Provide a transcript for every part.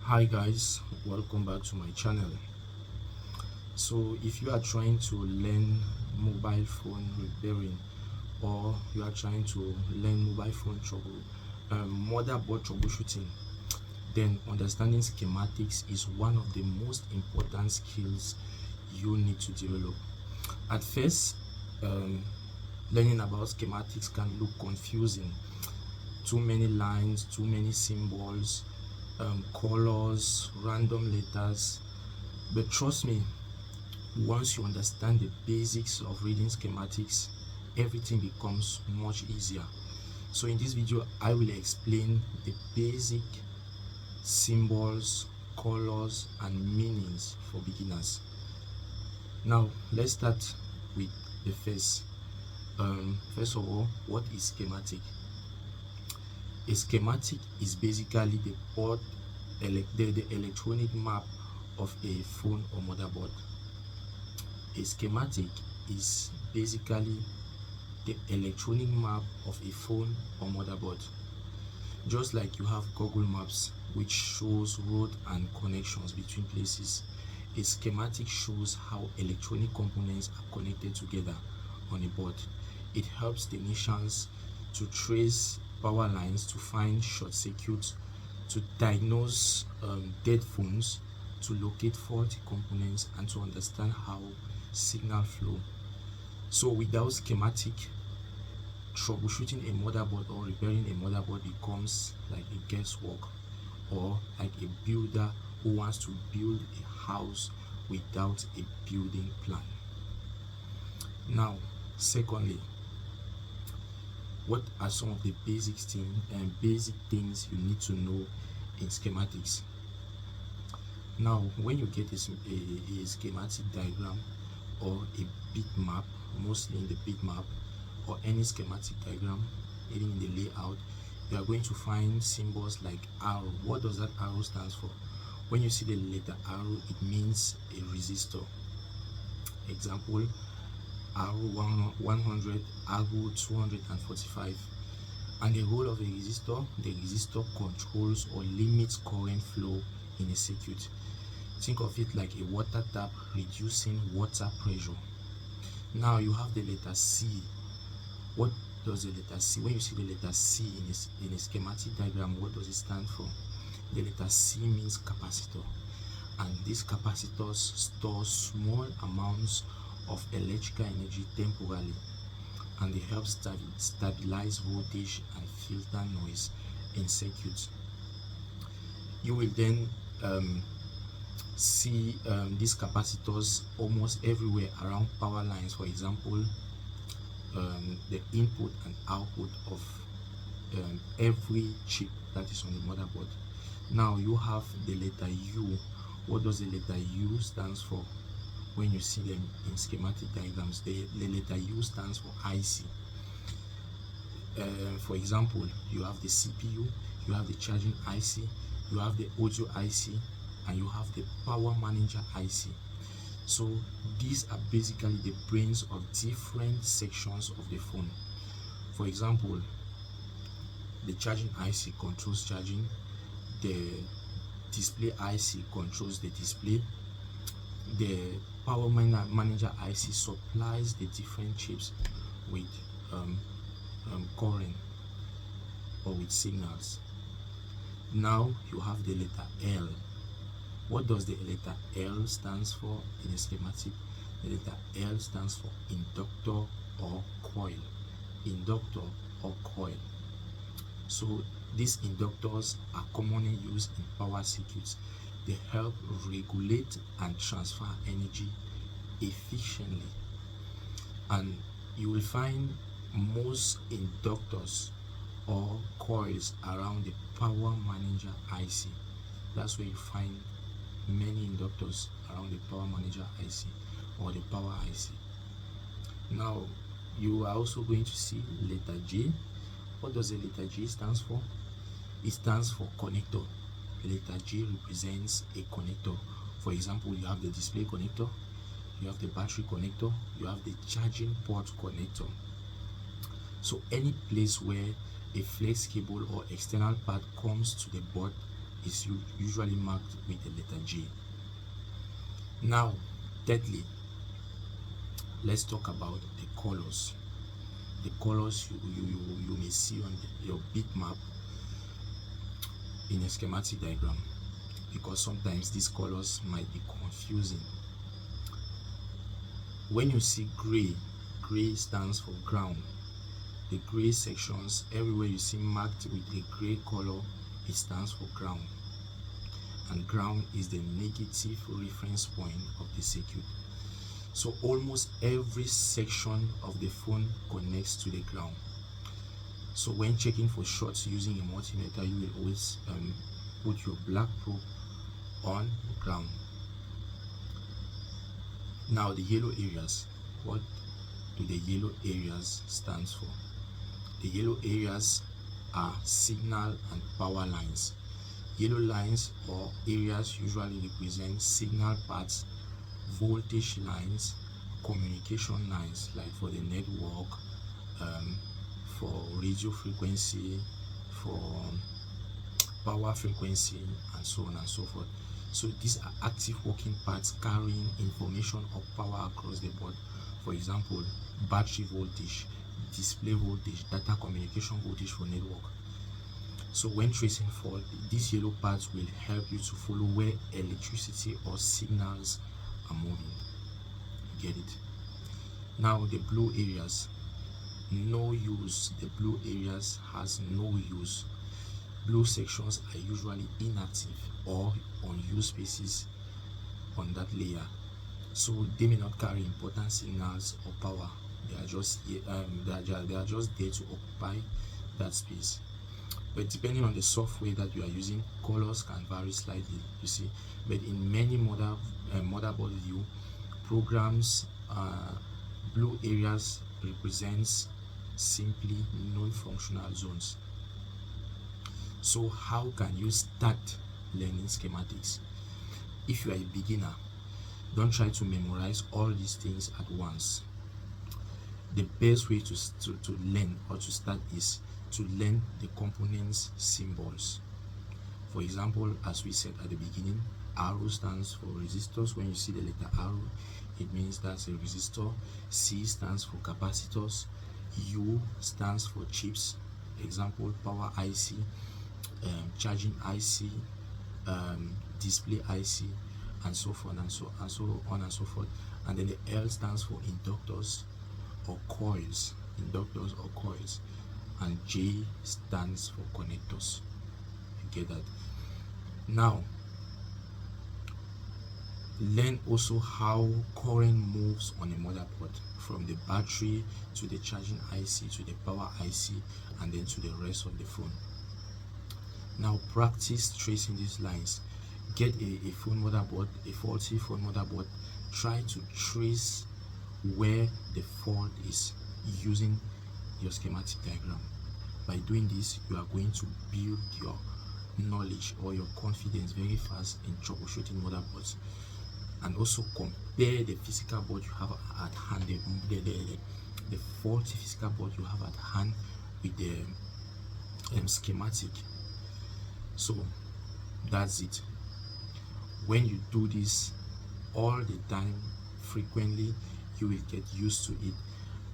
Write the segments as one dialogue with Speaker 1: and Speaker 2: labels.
Speaker 1: Hi guys, welcome back to my channel. So if you are trying to learn mobile phone repairing, or you are trying to learn mobile phone motherboard troubleshooting, then understanding schematics is one of the most important skills you need to develop. At first, learning about schematics can look confusing. Too many lines, too many symbols, colors, random letters. But trust me, once you understand the basics of reading schematics, everything becomes much easier. So in this video, I will explain the basic symbols, colors, and meanings for beginners. Now, let's start with the first. First of all, what is schematic? A schematic is basically the electronic map of a phone or motherboard. A schematic is basically the electronic map of a phone or motherboard. Just like you have Google Maps, which shows road and connections between places, a schematic shows how electronic components are connected together on a board. It helps technicians to trace power lines, to find short circuits, to diagnose dead phones, to locate faulty components, and to understand how signal flow. So without schematic, troubleshooting a motherboard or repairing a motherboard becomes like a guesswork, or like a builder who wants to build a house without a building plan. Now, secondly, what are some of the basic things you need to know in schematics? Now, when you get a schematic diagram or a bitmap, mostly in the bitmap or any schematic diagram, even in the layout, you are going to find symbols like arrow. What does that arrow stand for? When you see the letter arrow, it means a resistor. Example, arrow 100, arrow 245. And the role of a resistor: the resistor controls or limits current flow in a circuit. Think of it like a water tap reducing water pressure. Now you have the letter C. What does the letter C? When you see the letter C in a schematic diagram, what does it stand for? The letter C means capacitor, and these capacitors store small amounts of electrical energy temporarily, and they help stabilize voltage and filter noise in circuits. You will then see these capacitors almost everywhere around power lines. For example, the input and output of every chip that is on the motherboard. Now you have the letter U. What does the letter U stands for? When you see them in schematic diagrams, the letter U stands for IC. For example, you have the CPU, you have the charging IC, you have the audio IC, and you have the power manager IC. So these are basically the brains of different sections of the phone. For example, the charging IC controls charging, the display IC controls the display, the power manager IC supplies the different chips with current or with signals. Now you have the letter L. What does the letter L stands for in a schematic? The letter L stands for inductor or coil. Inductor or coil. So these inductors are commonly used in power circuits. They help regulate and transfer energy efficiently. And you will find most inductors or coils around the power manager IC. That's where you find many inductors around the power manager IC or the power IC. Now you are also going to see letter J. What does the letter J stands for? It stands for connector. The letter J represents a connector. For example, you have the display connector, you have the battery connector, you have the charging port connector. So any place where a flex cable or external part comes to the board is usually marked with the letter J. Now, thirdly, let's talk about the colors. The colors you may see on your bitmap in a schematic diagram, because sometimes these colors might be confusing. When you see gray, gray stands for ground. The gray sections, everywhere you see marked with a gray color, it stands for ground. And ground is the negative reference point of the circuit. So almost every section of the phone connects to the ground. So when checking for shorts using a multimeter, you will always put your black probe on ground. Now the yellow areas, what do the yellow areas stands for? The yellow areas are signal and power lines. Yellow lines or areas usually represent signal paths, voltage lines, communication lines, like for the network, for radio frequency, for power frequency, and so on and so forth. So these are active working parts carrying information or power across the board. For example, battery voltage, display voltage, data communication voltage for network. So when tracing fault, these yellow parts will help you to follow where electricity or signals are moving. Get it? Now the blue areas, no use. The blue areas has no use. Blue sections are usually inactive or unused spaces on that layer, so they may not carry important signals or power. They are just they are just there to occupy that space. But depending on the software that you are using, colors can vary slightly, you see. But in many motherboard view programs, blue areas represents simply non-functional zones. So how can you start learning schematics? If you are a beginner, don't try to memorize all these things at once. The best way to learn or to start is to learn the components symbols. For example, as we said at the beginning, arrow stands for resistors. When you see the letter arrow, it means that's a resistor. C stands for capacitors. U stands for chips. Example, power IC, charging IC, display IC, and so forth and so on and so forth. And then the L stands for inductors or coils, and J stands for connectors. You get that? Now learn also how current moves on a motherboard, from the battery to the charging IC to the power IC, and then to the rest of the phone. Now practice tracing these lines. Get a phone motherboard, a faulty phone motherboard. Try to trace where the fault is using your schematic diagram. By doing this, you are going to build your knowledge or your confidence very fast in troubleshooting motherboards. And also compare the physical board you have at hand, the faulty physical board you have at hand with the schematic. So that's it. When you do this all the time, frequently, you will get used to it,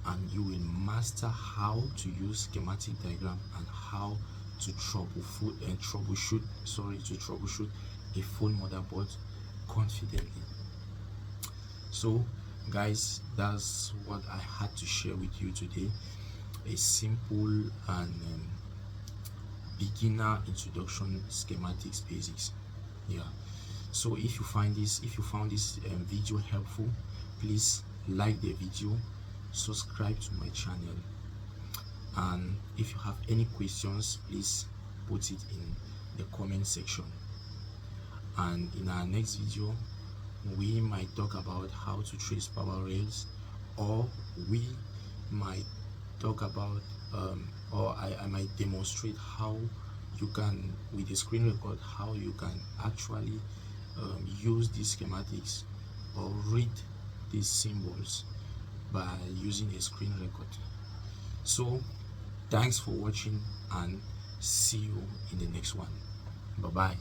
Speaker 1: and you will master how to use schematic diagram and how to troubleshoot a phone motherboard confidently. So guys, that's what I had to share with you today. A simple and beginner introduction schematics basics. Yeah. So if you found this video helpful, please like the video, subscribe to my channel, and if you have any questions, please put it in the comment section. And in our next video, we might talk about how to trace power rails, or we might talk about or I might demonstrate how you can, with a screen record, how you can actually use these schematics or read these symbols by using a screen record. So thanks for watching, and see you in the next one. Bye bye.